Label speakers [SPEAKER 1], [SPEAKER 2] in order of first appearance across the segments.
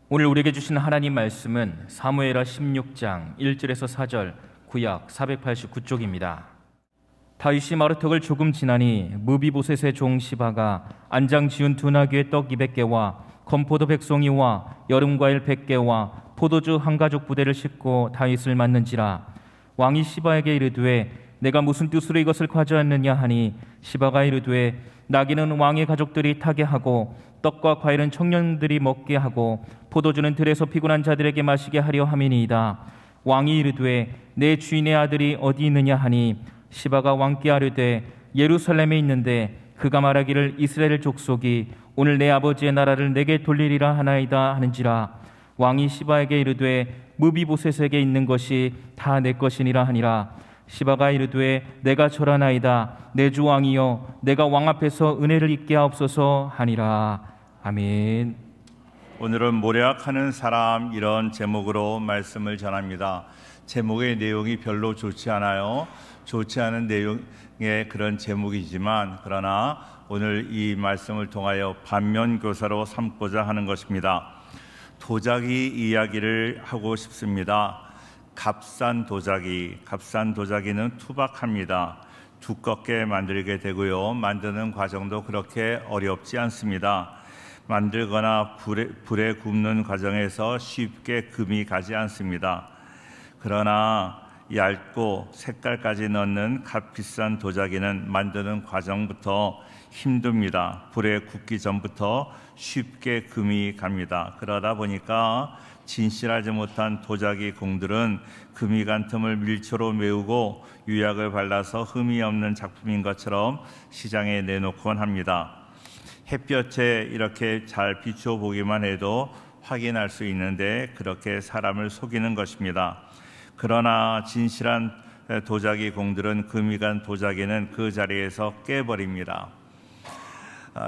[SPEAKER 1] 오늘 우리에게 주신 하나님 말씀은 사무엘하 16장 1절에서 4절, 구약 489쪽입니다. 다윗이 마루턱을 조금 지나니 무비보셋의 종 시바가 안장 지은 두나귀의 떡 200개와 건포도 100송이와 여름과일 100개와 포도주 한 가죽 부대를 싣고 다윗을 맞는지라. 왕이 시바에게 이르되 내가 무슨 뜻으로 이것을 가져왔느냐 하니 시바가 이르되 나귀는 왕의 가족들이 타게 하고 떡과 과일은 청년들이 먹게 하고 포도주는 들에서 피곤한 자들에게 마시게 하려 함이니이다. 왕이 이르되 내 주인의 아들이 어디 있느냐 하니 시바가 왕께 아뢰되 예루살렘에 있는데 그가 말하기를 이스라엘 족속이 오늘 내 아버지의 나라를 내게 돌리리라 하나이다 하는지라. 왕이 시바에게 이르되 무비보셋에게 있는 것이 다 내 것이니라 하니라. 시바가 이르되 내가 절하나이다. 내 주 왕이여 내가 왕 앞에서 은혜를 입게 하옵소서 하니라. 아멘.
[SPEAKER 2] 오늘은 모략하는 사람, 이런 제목으로 말씀을 전합니다. 제목의 내용이 별로 좋지 않아요. 좋지 않은 내용의 그런 제목이지만, 그러나 오늘 이 말씀을 통하여 반면교사로 삼고자 하는 것입니다. 도자기 이야기를 하고 싶습니다. 값싼 도자기는 투박합니다. 두껍게 만들게 되고요, 만드는 과정도 그렇게 어렵지 않습니다. 만들거나 불에 굽는 과정에서 쉽게 금이 가지 않습니다. 그러나 얇고 색깔까지 넣는 값비싼 도자기는 만드는 과정부터 힘듭니다. 불에 굽기 전부터 쉽게 금이 갑니다. 그러다 보니까 진실하지 못한 도자기 공들은 금이 간 틈을 밀초로 메우고 유약을 발라서 흠이 없는 작품인 것처럼 시장에 내놓곤 합니다. 햇볕에 이렇게 잘 비추어 보기만 해도 확인할 수 있는데 그렇게 사람을 속이는 것입니다. 그러나 진실한 도자기 공들은 금이 간 도자기는 그 자리에서 깨버립니다.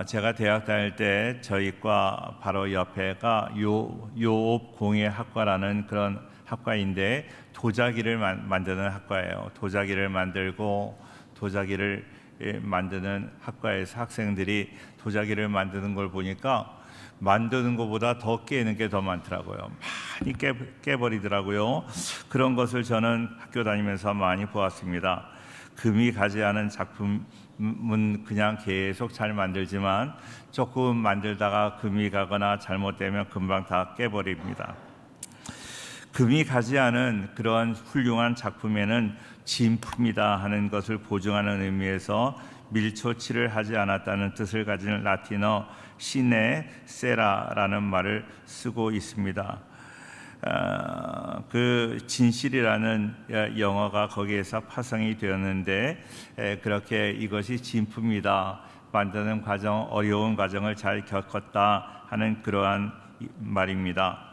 [SPEAKER 2] 제가 대학 다닐 때 저희 과 바로 옆에가 요업공예학과라는 그런 학과인데 도자기를 만드는 학과예요. 도자기를 만들고 도자기를 만드는 학과에서 학생들이 도자기를 만드는 걸 보니까 만드는 것보다 더 깨는 게 더 많더라고요. 많이 깨버리더라고요. 그런 것을 저는 학교 다니면서 많이 보았습니다. 금이 가지 않은 작품은 그냥 계속 잘 만들지만 조금 만들다가 금이 가거나 잘못되면 금방 다 깨버립니다. 금이 가지 않은 그런 훌륭한 작품에는 진품이다 하는 것을 보증하는 의미에서 밀초칠을 하지 않았다는 뜻을 가진 라틴어 시네 세라라는 말을 쓰고 있습니다. 그 진실이라는 영어가 거기에서 파생이 되었는데, 그렇게 이것이 진품이다, 만드는 과정, 어려운 과정을 잘 겪었다 하는 그러한 말입니다.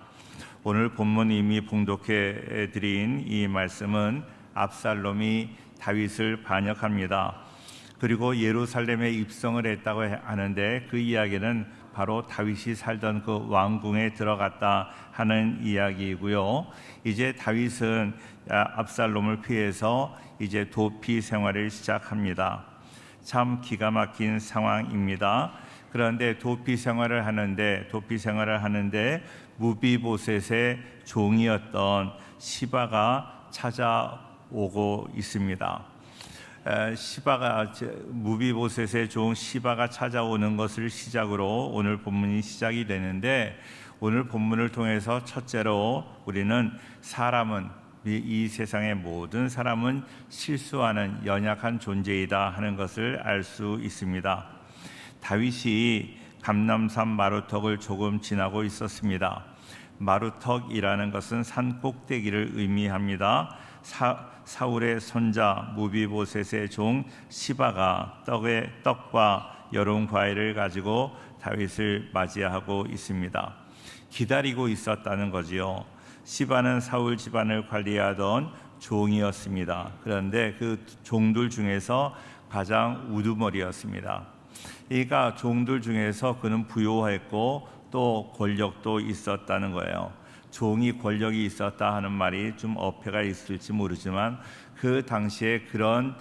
[SPEAKER 2] 오늘 본문 이미 봉독해 드린 이 말씀은 압살롬이 다윗을 반역합니다. 그리고 예루살렘에 입성을 했다고 하는데 그 이야기는 바로 다윗이 살던 그 왕궁에 들어갔다 하는 이야기이고요. 이제 다윗은 압살롬을 피해서 이제 도피 생활을 시작합니다. 참 기가 막힌 상황입니다. 그런데 도피 생활을 하는데 무비보셋의 종이었던 시바가 찾아오고 있습니다. 무비보셋의 종 시바가 찾아오는 것을 시작으로 오늘 본문이 시작이 되는데, 오늘 본문을 통해서 첫째로 우리는 사람은, 이 세상의 모든 사람은 실수하는 연약한 존재이다 하는 것을 알 수 있습니다. 다윗이 감람산 마루턱을 조금 지나고 있었습니다. 마루턱이라는 것은 산 꼭대기를 의미합니다. 사울의 손자 무비보셋의 종 시바가 떡과 여름 과일을 가지고 다윗을 맞이하고 있습니다. 기다리고 있었다는 거지요. 시바는 사울 집안을 관리하던 종이었습니다. 그런데 그 종들 중에서 가장 우두머리였습니다. 그러니까 종들 중에서 그는 부유했고 또 권력도 있었다는 거예요. 종이 권력이 있었다 하는 말이 좀 어폐가 있을지 모르지만 그 당시에 그런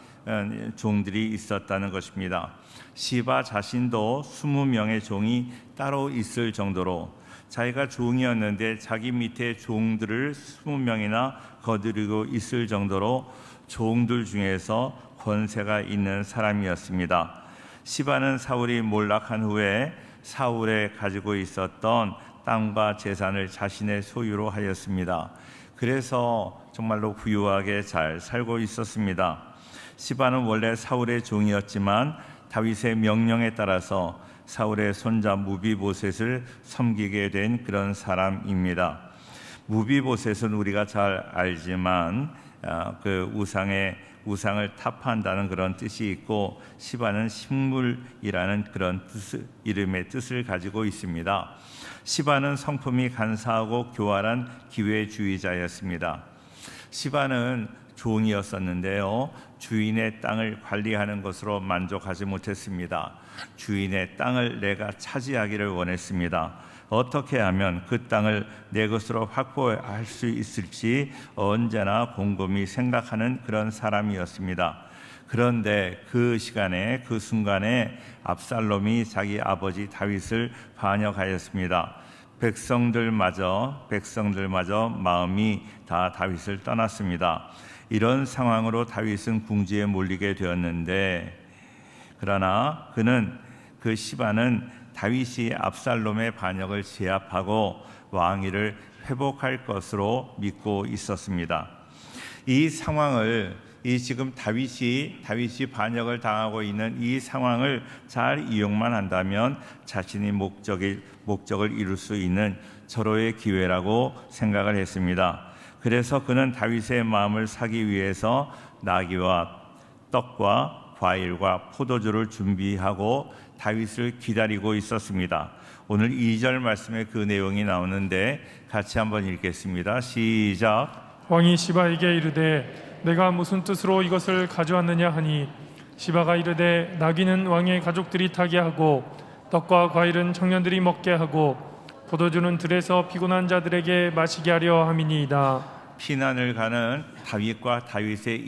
[SPEAKER 2] 종들이 있었다는 것입니다. 시바 자신도 20명의 종이 따로 있을 정도로, 자기가 종이었는데 자기 밑에 종들을 20명이나 거느리고 있을 정도로 종들 중에서 권세가 있는 사람이었습니다. 시바는 사울이 몰락한 후에 사울에 가지고 있었던 땅과 재산을 자신의 소유로 하였습니다. 그래서 정말로 부유하게 잘 살고 있었습니다. 시바는 원래 사울의 종이었지만 다윗의 명령에 따라서 사울의 손자 무비보셋을 섬기게 된 그런 사람입니다. 무비보셋은 우리가 잘 알지만 그 우상을 타파한다는 그런 뜻이 있고, 시바는 식물이라는 그런 이름의 뜻을 가지고 있습니다. 시바는 성품이 간사하고 교활한 기회주의자였습니다. 시바는 종이었었는데요, 주인의 땅을 관리하는 것으로 만족하지 못했습니다. 주인의 땅을 내가 차지하기를 원했습니다. 어떻게 하면 그 땅을 내 것으로 확보할 수 있을지 언제나 곰곰이 생각하는 그런 사람이었습니다. 그런데 그 시간에, 그 순간에 압살롬이 자기 아버지 다윗을 반역하였습니다. 백성들마저 마음이 다 다윗을 떠났습니다. 이런 상황으로 다윗은 궁지에 몰리게 되었는데, 그러나 그 시바는 다윗이 압살롬의 반역을 제압하고 왕위를 회복할 것으로 믿고 있었습니다. 이 상황을, 지금 다윗이 반역을 당하고 있는 이 상황을 잘 이용만 한다면 자신이 목적을 이룰 수 있는 절호의 기회라고 생각을 했습니다. 그래서 그는 다윗의 마음을 사기 위해서 나귀와 떡과 과일과 포도주를 준비하고 다윗을 기다리고 있었습니다. 오늘 2절 말씀에 그 내용이 나오는데 같이 한번 읽겠습니다. 시작.
[SPEAKER 3] 왕이 시바에게 이르되 내가 무슨 뜻으로 이것을 가져왔느냐 하니, 시바가 이르되 나귀는 왕의 가족들이 타게 하고 떡과 과일은 청년들이 먹게 하고 포도주는 들에서 피곤한 자들에게 마시게 하려 함이니이다.
[SPEAKER 2] 피난을 가는 다윗과 다윗의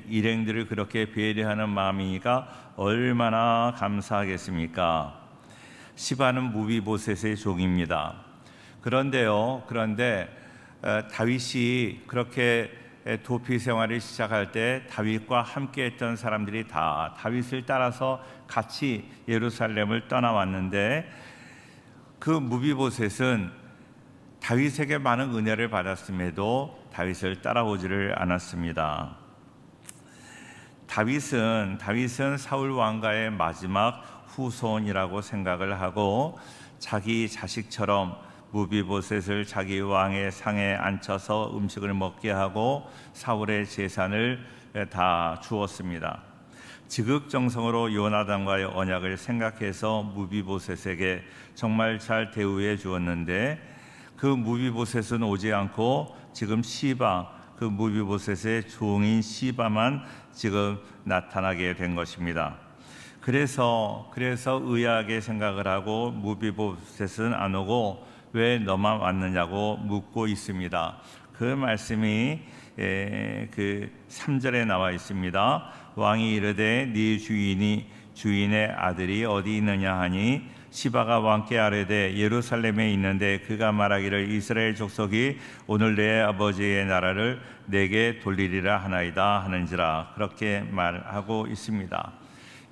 [SPEAKER 2] 일행들을 그렇게 배려하는 마음이니까 얼마나 감사하겠습니까? 시바는 무비보셋의 종입니다. 그런데 다윗이 그렇게 도피 생활을 시작할 때 다윗과 함께했던 사람들이 다 다윗을 따라서 같이 예루살렘을 떠나왔는데, 그 무비보셋은 다윗에게 많은 은혜를 받았음에도 다윗을 따라오지를 않았습니다. 다윗은 사울 왕가의 마지막 후손이라고 생각을 하고 자기 자식처럼 무비보셋을 자기 왕의 상에 앉혀서 음식을 먹게 하고 사울의 재산을 다 주었습니다. 지극정성으로 요나단과의 언약을 생각해서 무비보셋에게 정말 잘 대우해 주었는데, 그 무비보셋은 오지 않고 지금 시바, 그 무비보셋의 종인 시바만 지금 나타나게 된 것입니다. 그래서 의아하게 생각을 하고 무비보셋은 안 오고 왜 너만 왔느냐고 묻고 있습니다. 그 말씀이 그 3절에 나와 있습니다. 왕이 이르되 네 주인의 아들이 어디 있느냐 하니, 시바가 왕께 아뢰되 예루살렘에 있는데 그가 말하기를 이스라엘 족속이 오늘 내 아버지의 나라를 내게 돌리리라 하나이다 하는지라, 그렇게 말하고 있습니다.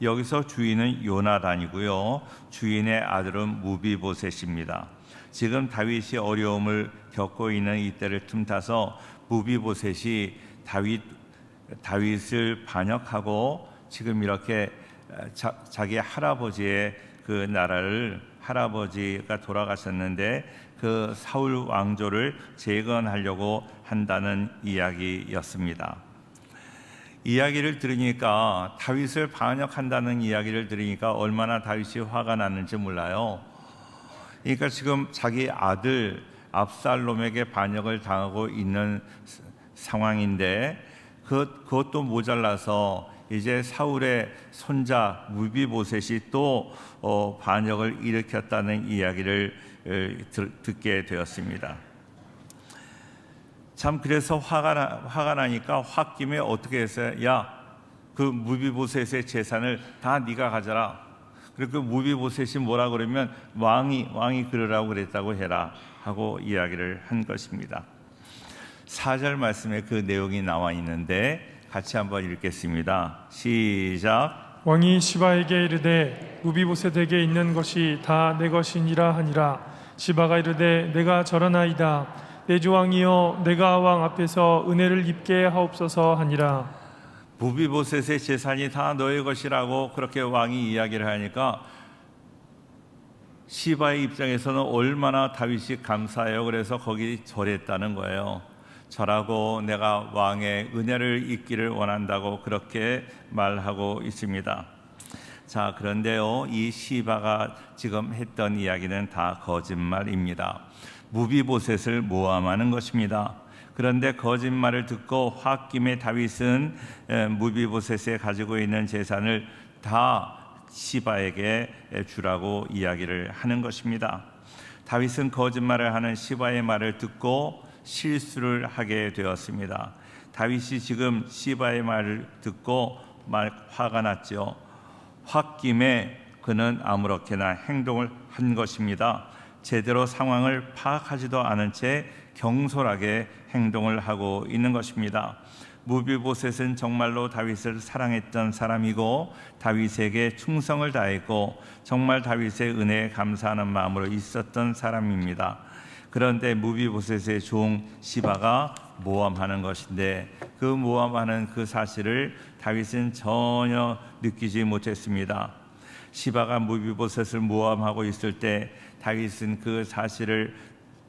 [SPEAKER 2] 여기서 주인은 요나단이고요, 주인의 아들은 무비보셋입니다. 지금 다윗이 어려움을 겪고 있는 이때를 틈타서 무비보셋이 다윗을 반역하고 지금 이렇게 자기 할아버지의 그 나라를, 할아버지가 돌아가셨는데 그 사울 왕조를 재건하려고 한다는 이야기였습니다. 이야기를 들으니까, 다윗을 반역한다는 이야기를 들으니까 얼마나 다윗이 화가 났는지 몰라요. 그러니까 지금 자기 아들 압살롬에게 반역을 당하고 있는 상황인데, 그것도 모자라서 이제 사울의 손자 무비보셋이 또 반역을 일으켰다는 이야기를 듣게 되었습니다. 참, 그래서 화가 나니까 홧김에 어떻게 했어요? 야, 그 무비보셋의 재산을 다 네가 가져라. 그리고 무비보셋이 뭐라 그러면 왕이 그러라고 그랬다고 해라 하고 이야기를 한 것입니다. 4절 말씀에 그 내용이 나와 있는데 같이 한번 읽겠습니다. 시작.
[SPEAKER 3] 왕이 시바에게 이르되 무비보셋에게 있는 것이 다 내 것이니라 하니라. 시바가 이르되 내가 저러나이다. 내 주 왕이여 내가 왕 앞에서 은혜를 입게 하옵소서 하니라.
[SPEAKER 2] 무비보셋의 재산이 다 너의 것이라고 그렇게 왕이 이야기를 하니까 시바의 입장에서는 얼마나 다윗이 감사해요. 그래서 거기 절했다는 거예요. 절하고 내가 왕의 은혜를 입기를 원한다고 그렇게 말하고 있습니다. 자, 그런데요, 이 시바가 지금 했던 이야기는 다 거짓말입니다. 무비보셋을 모함하는 것입니다. 그런데 거짓말을 듣고 홧김에 다윗은 무비보셋에 가지고 있는 재산을 다 시바에게 주라고 이야기를 하는 것입니다. 다윗은 거짓말을 하는 시바의 말을 듣고 실수를 하게 되었습니다. 다윗이 지금 시바의 말을 듣고 화가 났죠. 홧김에 그는 아무렇게나 행동을 한 것입니다. 제대로 상황을 파악하지도 않은 채 경솔하게 행동을 하고 있는 것입니다. 무비보셋은 정말로 다윗을 사랑했던 사람이고 다윗에게 충성을 다했고 정말 다윗의 은혜에 감사하는 마음으로 있었던 사람입니다. 그런데 무비보셋의 종 시바가 모함하는 것인데 그 모함하는 그 사실을 다윗은 전혀 느끼지 못했습니다. 시바가 무비보셋을 모함하고 있을 때 다윗은 그 사실을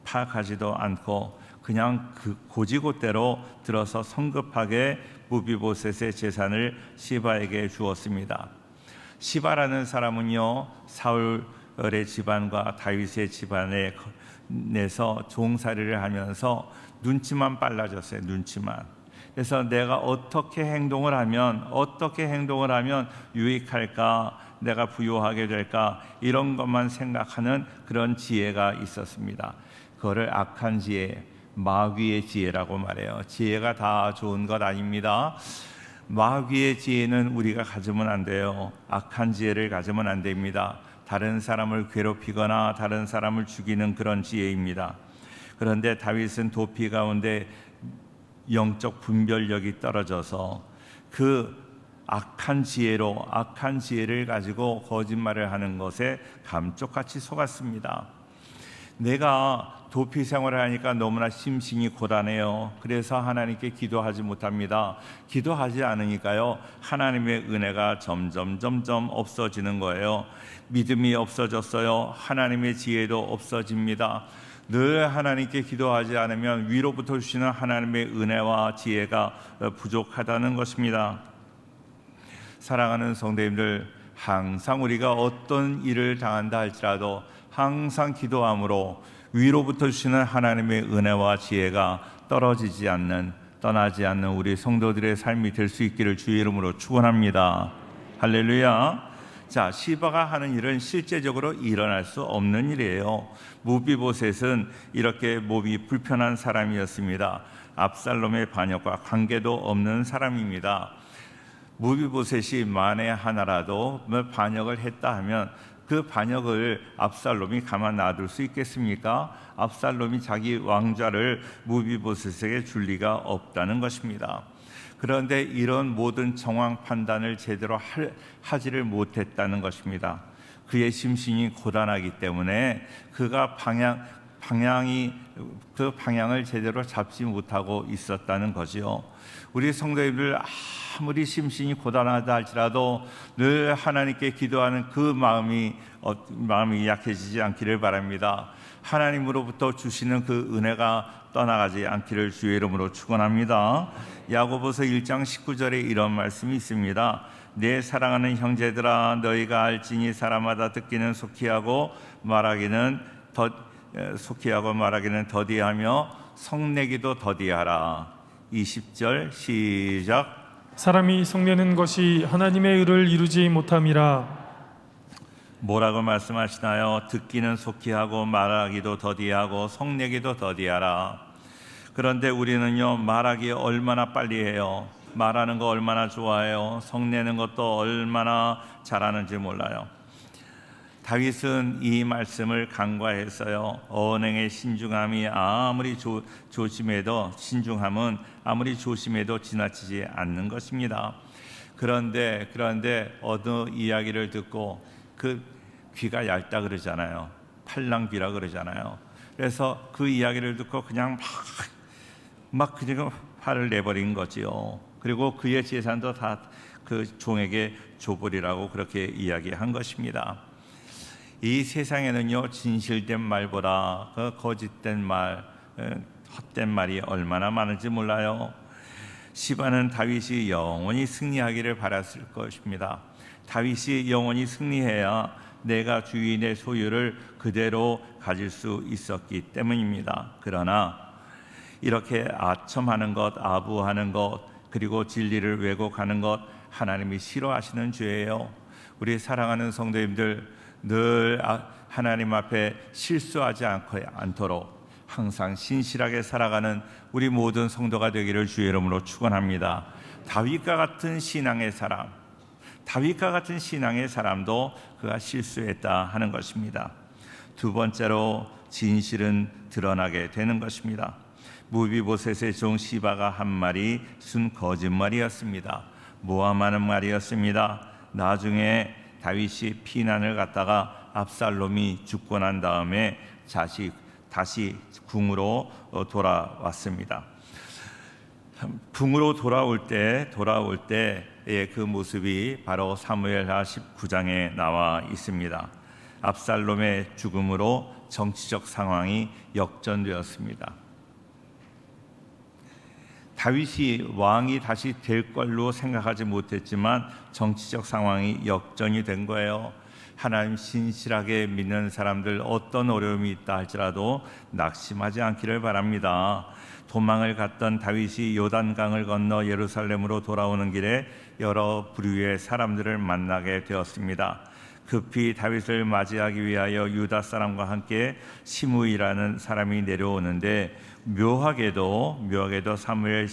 [SPEAKER 2] 파악하지도 않고 그냥 그 고지고대로 들어서 성급하게 무비보셋의 재산을 시바에게 주었습니다. 시바라는 사람은요, 사울의 집안과 다윗의 집안에 내서 종살이를 하면서 눈치만 빨라졌어요. 눈치만. 그래서 내가 어떻게 행동을 하면 유익할까, 내가 부유하게 될까, 이런 것만 생각하는 그런 지혜가 있었습니다. 그거를 악한 지혜, 마귀의 지혜라고 말해요. 지혜가 다 좋은 것 아닙니다. 마귀의 지혜는 우리가 가지면 안 돼요. 악한 지혜를 가지면 안 됩니다. 다른 사람을 괴롭히거나 다른 사람을 죽이는 그런 지혜입니다. 그런데 다윗은 도피 가운데 영적 분별력이 떨어져서 그 악한 지혜를 가지고 거짓말을 하는 것에 감쪽같이 속았습니다. 내가 도피 생활을 하니까 너무나 심신이 고단해요. 그래서 하나님께 기도하지 못합니다. 기도하지 않으니까요, 하나님의 은혜가 점점 없어지는 거예요. 믿음이 없어졌어요. 하나님의 지혜도 없어집니다. 늘 하나님께 기도하지 않으면 위로부터 주시는 하나님의 은혜와 지혜가 부족하다는 것입니다. 사랑하는 성도님들, 항상 우리가 어떤 일을 당한다 할지라도 항상 기도함으로 위로부터 주시는 하나님의 은혜와 지혜가 떠나지 않는 우리 성도들의 삶이 될 수 있기를 주의 이름으로 축원합니다. 할렐루야. 자, 시바가 하는 일은 실제적으로 일어날 수 없는 일이에요. 무비보셋은 이렇게 몸이 불편한 사람이었습니다. 압살롬의 반역과 관계도 없는 사람입니다. 무비보셋이 만에 하나라도 반역을 했다 하면 그 반역을 압살롬이 가만 놔둘 수 있겠습니까? 압살롬이 자기 왕좌를 무비보셋에게 줄 리가 없다는 것입니다. 그런데 이런 모든 정황 판단을 제대로 하지를 못했다는 것입니다. 그의 심신이 고단하기 때문에 그가 그 방향을 제대로 잡지 못하고 있었다는 거지요. 우리 성도님들 아무리 심신이 고단하다 할지라도 늘 하나님께 기도하는 그 마음이 약해지지 않기를 바랍니다. 하나님으로부터 주시는 그 은혜가 떠나가지 않기를 주의 이름으로 축원합니다. 야고보서 1장 19절에 이런 말씀이 있습니다. 내 사랑하는 형제들아, 너희가 알지니 사람마다 듣기는 속히하고 말하기는 더디하며 성내기도 더디하라. 20절 시작.
[SPEAKER 3] 사람이 성내는 것이 하나님의 의를 이루지 못함이라.
[SPEAKER 2] 뭐라고 말씀하시나요? 듣기는 속히하고 말하기도 더디하고 성내기도 더디하라. 그런데 우리는요, 말하기 얼마나 빨리 해요. 말하는 거 얼마나 좋아해요. 성내는 것도 얼마나 잘하는지 몰라요. 다윗은 이 말씀을 간과했어요. 언행의 신중함이 아무리 신중함은 아무리 조심해도 지나치지 않는 것입니다. 그런데 어느 이야기를 듣고 그 귀가 얇다 그러잖아요. 팔랑귀라 그러잖아요. 그래서 그 이야기를 듣고 그냥 막 그냥 화를 내버린 거지요. 그리고 그의 재산도 다 그 종에게 줘버리라고 그렇게 이야기한 것입니다. 이 세상에는요, 진실된 말보다 거짓된 말, 헛된 말이 얼마나 많은지 몰라요. 시바는 다윗이 영원히 승리하기를 바랐을 것입니다. 다윗이 영원히 승리해야 내가 주인의 소유를 그대로 가질 수 있었기 때문입니다. 그러나 이렇게 아첨하는 것, 아부하는 것, 그리고 진리를 왜곡하는 것, 하나님이 싫어하시는 죄예요. 우리 사랑하는 성도님들, 늘 하나님 앞에 실수하지 않도록 항상 신실하게 살아가는 우리 모든 성도가 되기를 주의 이름으로 축원합니다. 다윗과 같은 신앙의 사람도 그가 실수했다 하는 것입니다. 두 번째로 진실은 드러나게 되는 것입니다. 무비보셋의 종 시바가 한 말이 순 거짓말이었습니다. 모함하는 말이었습니다. 나중에 다윗이 피난을 갔다가 압살롬이 죽고 난 다음에 다시 궁으로 돌아왔습니다. 궁으로 돌아올 때의 그 모습이 바로 사무엘하 19장에 나와 있습니다. 압살롬의 죽음으로 정치적 상황이 역전되었습니다. 다윗이 왕이 다시 될 걸로 생각하지 못했지만 정치적 상황이 역전이 된 거예요. 하나님 신실하게 믿는 사람들, 어떤 어려움이 있다 할지라도 낙심하지 않기를 바랍니다. 도망을 갔던 다윗이 요단강을 건너 예루살렘으로 돌아오는 길에 여러 부류의 사람들을 만나게 되었습니다. 급히 다윗을 맞이하기 위하여 유다 사람과 함께 시므이라는 사람이 내려오는데, 묘하게도 사무엘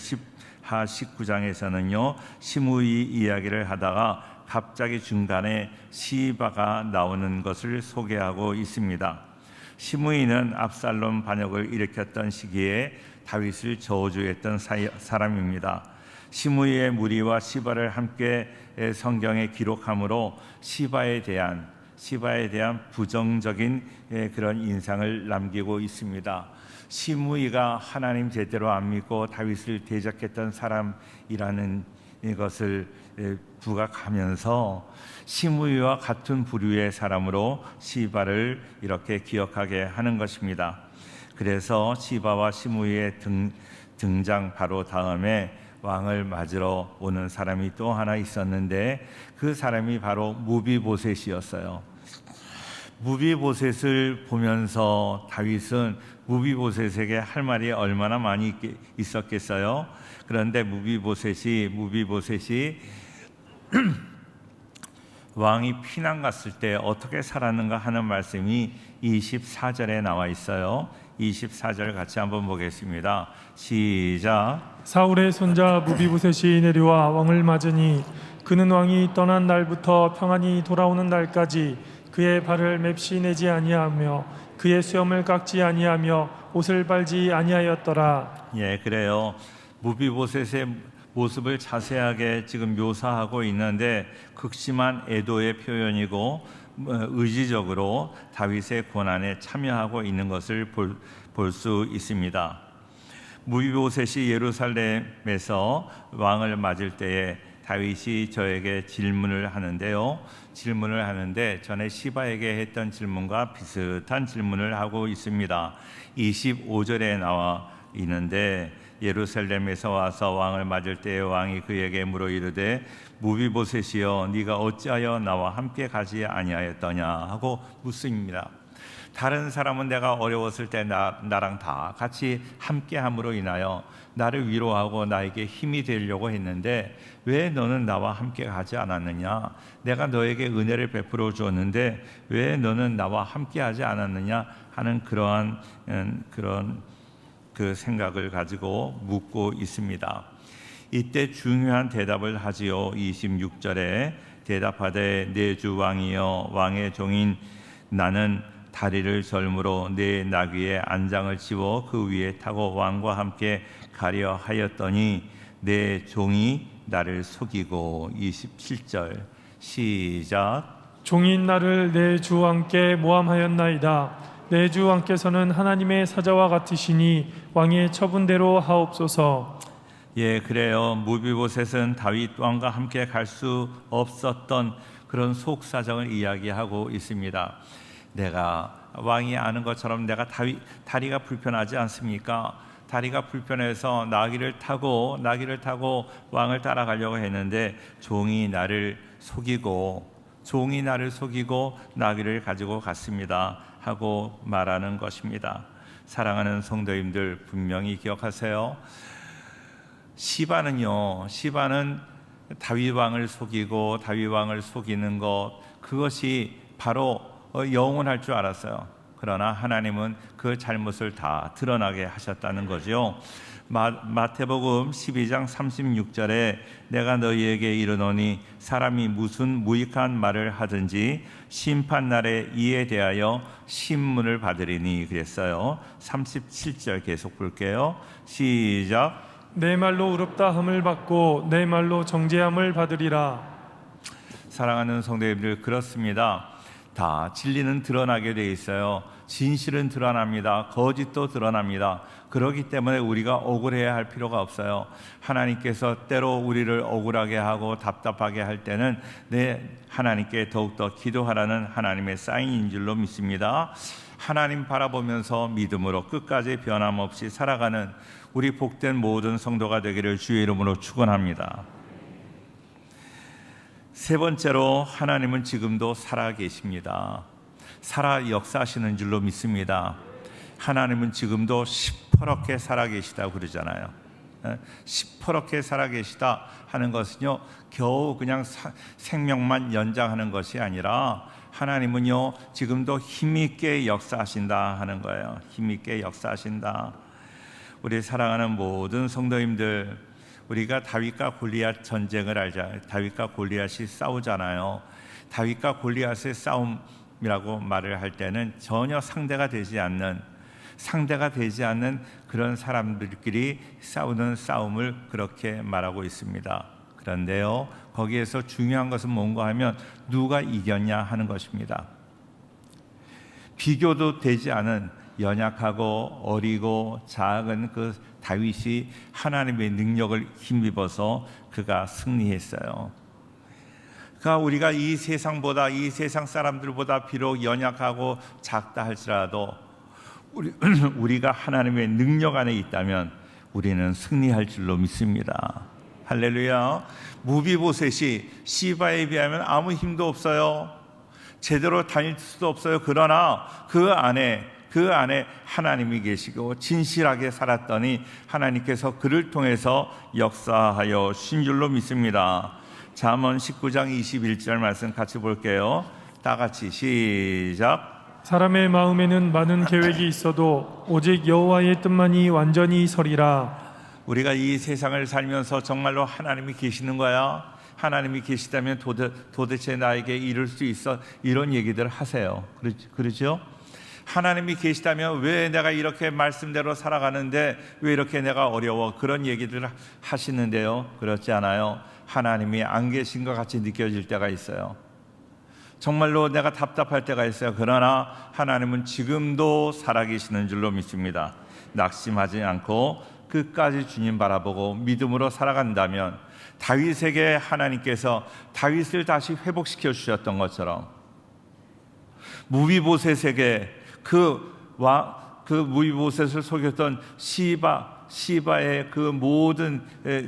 [SPEAKER 2] 하 19장에서는요 시므이 이야기를 하다가 갑자기 중간에 시바가 나오는 것을 소개하고 있습니다. 시므이는 압살롬 반역을 일으켰던 시기에 다윗을 저주했던 사람입니다. 시므이의 무리와 시바를 함께 성경에 기록함으로 시바에 대한 부정적인 그런 인상을 남기고 있습니다. 시므이가 하나님 제대로 안 믿고 다윗을 대적했던 사람이라는 것을 부각하면서 시므이와 같은 부류의 사람으로 시바를 이렇게 기억하게 하는 것입니다. 그래서 시바와 시므이의 등장 바로 다음에 왕을 맞으러 오는 사람이 또 하나 있었는데, 그 사람이 바로 무비보셋이었어요. 무비보셋을 보면서 다윗은 무비보셋에게 할 말이 얼마나 많이 있었겠어요. 그런데 무비보셋이 왕이 피난 갔을 때 어떻게 살았는가 하는 말씀이 24절에 나와 있어요. 24절 같이 한번 보겠습니다. 시작.
[SPEAKER 3] 사울의 손자 무비보셋이 내려와 왕을 맞으니 그는 왕이 떠난 날부터 평안히 돌아오는 날까지 그의 발을 맵시 내지 아니하며 그의 수염을 깎지 아니하며 옷을 빨지 아니하였더라.
[SPEAKER 2] 예, 그래요. 무비보셋의 모습을 자세하게 지금 묘사하고 있는데, 극심한 애도의 표현이고 의지적으로 다윗의 고난에 참여하고 있는 것을 볼 수 있습니다. 무비보셋이 예루살렘에서 왕을 맞을 때에 다윗이 저에게 질문을 하는데 전에 시바에게 했던 질문과 비슷한 질문을 하고 있습니다. 25절에 나와 있는데, 예루살렘에서 와서 왕을 맞을 때에 왕이 그에게 물어 이르되 무비보셋이여 네가 어찌하여 나와 함께 가지 아니하였더냐 하고 묻습니다. 다른 사람은 내가 어려웠을 때 나랑 다 같이 함께함으로 인하여 나를 위로하고 나에게 힘이 되려고 했는데 왜 너는 나와 함께 가지 않았느냐? 내가 너에게 은혜를 베풀어 주었는데 왜 너는 나와 함께 하지 않았느냐 하는 그런 그 생각을 가지고 묻고 있습니다. 이때 중요한 대답을 하지요. 26절에 대답하되 내 주 왕이여 왕의 종인 나는 다리를 절므로 내 나귀의 안장을 집어 그 위에 타고 왕과 함께 가려 하였더니 내 종이 나를 속이고 27절 시작.
[SPEAKER 3] 종인 나를 내 주 왕께 모함하였나이다. 내 주 왕께서는 하나님의 사자와 같으시니 왕의 처분대로 하옵소서.
[SPEAKER 2] 예, 그래요. 무비보셋은 다윗 왕과 함께 갈 수 없었던 그런 속사정을 이야기하고 있습니다. 내가 왕이 아는 것처럼 내가 다리가 불편하지 않습니까? 다리가 불편해서 나귀를 타고 왕을 따라가려고 했는데 종이 나를 속이고 나귀를 가지고 갔습니다 하고 말하는 것입니다. 사랑하는 성도님들, 분명히 기억하세요. 시바는 다윗 왕을 속이고 다윗 왕을 속이는 것, 그것이 바로 영원할 줄 알았어요. 그러나 하나님은 그 잘못을 다 드러나게 하셨다는 거죠. 마태복음 12장 36절에 내가 너희에게 이르노니 사람이 무슨 무익한 말을 하든지 심판날에 이에 대하여 신문을 받으리니 그랬어요. 37절 계속 볼게요. 시작.
[SPEAKER 3] 내 말로 의롭다함을 받고 내 말로 정죄함을 받으리라.
[SPEAKER 2] 사랑하는 성도님들, 그렇습니다. 다 진리는 드러나게 돼 있어요. 진실은 드러납니다. 거짓도 드러납니다. 그렇기 때문에 우리가 억울해야 할 필요가 없어요. 하나님께서 때로 우리를 억울하게 하고 답답하게 할 때는 하나님께 더욱더 기도하라는 하나님의 사인인 줄로 믿습니다. 하나님 바라보면서 믿음으로 끝까지 변함없이 살아가는 우리 복된 모든 성도가 되기를 주의 이름으로 축원합니다. 세 번째로, 하나님은 지금도 살아계십니다. 살아 역사하시는 줄로 믿습니다. 하나님은 지금도 시퍼렇게 살아계시다고 그러잖아요. 시퍼렇게 살아계시다 하는 것은요, 겨우 그냥 생명만 연장하는 것이 아니라 하나님은요 지금도 힘있게 역사하신다 하는 거예요. 힘있게 역사하신다. 우리 사랑하는 모든 성도님들, 우리가 다윗과 골리앗 전쟁을 알자. 다윗과 골리앗이 싸우잖아요. 다윗과 골리앗의 싸움이라고 말을 할 때는 전혀 상대가 되지 않는 그런 사람들끼리 싸우는 싸움을 그렇게 말하고 있습니다. 그런데요, 거기에서 중요한 것은 뭔가 하면 누가 이겼냐 하는 것입니다. 비교도 되지 않은 연약하고 어리고 작은 그 다윗이 하나님의 능력을 힘입어서 그가 승리했어요. 그러니까 우리가 이 세상 사람들보다 비록 연약하고 작다 할지라도 우리가 하나님의 능력 안에 있다면 우리는 승리할 줄로 믿습니다. 할렐루야. 무비보셋이 시바에 비하면 아무 힘도 없어요. 제대로 다닐 수도 없어요. 그러나 그 안에 하나님이 계시고 진실하게 살았더니 하나님께서 그를 통해서 역사하여 신 줄로 믿습니다. 잠언 19장 21절 말씀 같이 볼게요. 다 같이 시작.
[SPEAKER 3] 사람의 마음에는 많은 계획이 있어도 오직 여호와의 뜻만이 완전히 서리라.
[SPEAKER 2] 우리가 이 세상을 살면서 정말로 하나님이 계시는 거야? 하나님이 계시다면 도대체 나에게 이룰 수 있어? 이런 얘기들 하세요. 그렇죠? 하나님이 계시다면 왜 내가 이렇게 말씀대로 살아가는데 왜 이렇게 내가 어려워? 그런 얘기들을 하시는데요, 그렇지 않아요. 하나님이 안 계신 것 같이 느껴질 때가 있어요. 정말로 내가 답답할 때가 있어요. 그러나 하나님은 지금도 살아계시는 줄로 믿습니다. 낙심하지 않고 끝까지 주님 바라보고 믿음으로 살아간다면 다윗에게 하나님께서 다윗을 다시 회복시켜 주셨던 것처럼 무비보셋에게 그 무비보셋을 속였던 시바의 그 모든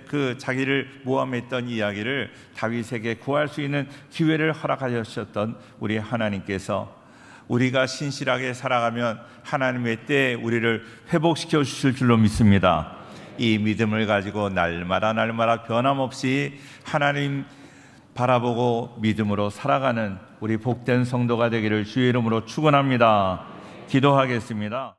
[SPEAKER 2] 그 자기를 모함했던 이야기를 다윗에게 구할 수 있는 기회를 허락하셨던 우리 하나님께서 우리가 신실하게 살아가면 하나님의 때에 우리를 회복시켜 주실 줄로 믿습니다. 이 믿음을 가지고 날마다 변함없이 하나님 바라보고 믿음으로 살아가는 우리 복된 성도가 되기를 주의 이름으로 축원합니다. 기도하겠습니다.